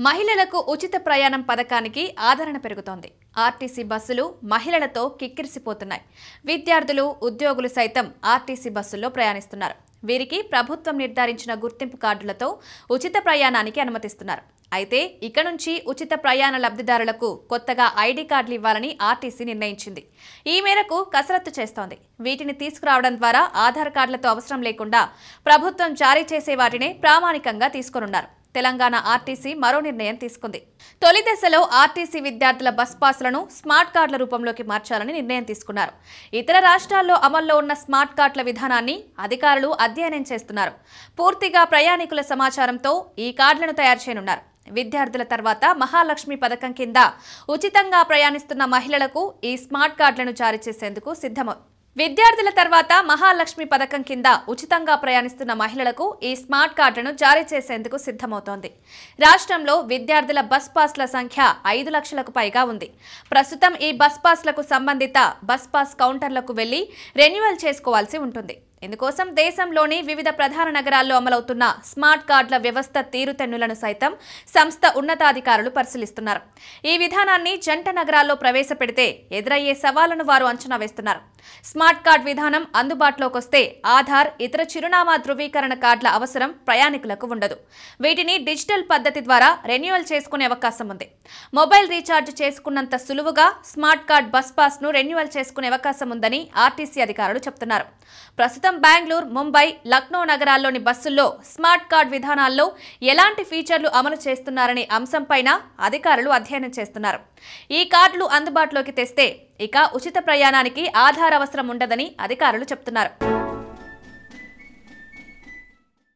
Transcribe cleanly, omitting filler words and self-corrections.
మహిళలకు ఉచిత ప్రయాణం పథకానికి ఆదరణ పెరుగుతోంది. ఆర్టీసీ బస్సులు మహిళలతో కిక్కిరిసిపోతున్నాయి. విద్యార్థులు, ఉద్యోగులు సైతం ఆర్టీసీ బస్సుల్లో ప్రయాణిస్తున్నారు. వీరికి ప్రభుత్వం నిర్ధారించిన గుర్తింపు కార్డులతో ఉచిత ప్రయాణానికి అనుమతిస్తున్నారు. అయితే ఇక నుంచి ఉచిత ప్రయాణ లబ్ధిదారులకు కొత్తగా ఐడి కార్డులు ఇవ్వాలని ఆర్టీసీ నిర్ణయించింది. ఈ మేరకు కసరత్తు చేస్తోంది. వీటిని తీసుకురావడం ద్వారా ఆధార్ కార్డులతో అవసరం లేకుండా ప్రభుత్వం జారీ చేసే వాటినే ప్రామాణికంగా తీసుకోనున్నారు. తెలంగాణ ఆర్టీసీ మరో నిర్ణయం తీసుకుంది. తొలి దశలో ఆర్టీసీ విద్యార్థుల బస్ పాస్లను స్మార్ట్ కార్డుల రూపంలోకి మార్చాలని నిర్ణయం తీసుకున్నారు. ఇతర రాష్ట్రాల్లో అమల్లో ఉన్న స్మార్ట్ కార్డుల విధానాన్ని అధికారులు అధ్యయనం చేస్తున్నారు. పూర్తిగా ప్రయాణికుల సమాచారంతో ఈ కార్డులను తయారు చేయనున్నారు. విద్యార్థుల తర్వాత మహాలక్ష్మి పథకం కింద ఉచితంగా ప్రయాణిస్తున్న మహిళలకు ఈ స్మార్ట్ కార్డులను జారీ చేసేందుకు విద్యార్థుల తర్వాత మహాలక్ష్మి పథకం కింద ఉచితంగా ప్రయాణిస్తున్న మహిళలకు ఈ స్మార్ట్ కార్డులను జారీ చేసేందుకు సిద్ధమవుతోంది. రాష్ట్రంలో విద్యార్థుల బస్ పాస్ల సంఖ్య 5 లక్షలకు పైగా ఉంది. ప్రస్తుతం ఈ బస్ పాస్లకు సంబంధిత బస్ పాస్ కౌంటర్లకు వెళ్లి రెన్యువల్ చేసుకోవాల్సి ఉంటుంది. ఇందుకోసం దేశంలోని వివిధ ప్రధాన నగరాల్లో అమలవుతున్న స్మార్ట్ కార్డుల వ్యవస్థ తీరుతెన్నులను సైతం సంస్థ ఉన్నతాధికారులు పరిశీలిస్తున్నారు. ఈ విధానాన్ని జంట నగరాల్లో ప్రవేశపెడితే ఎదురయ్యే సవాళ్లను వారు అంచనా వేస్తున్నారు. స్మార్ట్ కార్డ్ విధానం అందుబాటులోకి వస్తే ఆధార్, ఇతర చిరునామా ధృవీకరణ కార్డుల అవసరం ప్రయాణికులకు ఉండదు. వీటిని డిజిటల్ పద్ధతి ద్వారా రెన్యువల్ చేసుకునే అవకాశం ఉంది. మొబైల్ రీఛార్జ్ చేసుకున్నంత సులువుగా స్మార్ట్ కార్డ్ బస్ పాస్ ను రెన్యువల్ చేసుకునే అవకాశం ఉందని ఆర్టీసీ అధికారులు చెబుతున్నారు. ప్రస్తుతం బెంగళూరు, ముంబై, లక్నో నగరాల్లోని బస్సుల్లో స్మార్ట్ కార్డ్ విధానాల్లో ఎలాంటి ఫీచర్లు అమలు చేస్తున్నారనే అంశంపైన అధికారులు అధ్యయనం చేస్తున్నారు. ఈ కార్డులు అందుబాటులోకి తెస్తే ఇక ఉచిత ప్రయాణానికి ఆధార్ అవసరం ఉండదని అధికారులు చెబుతున్నారు.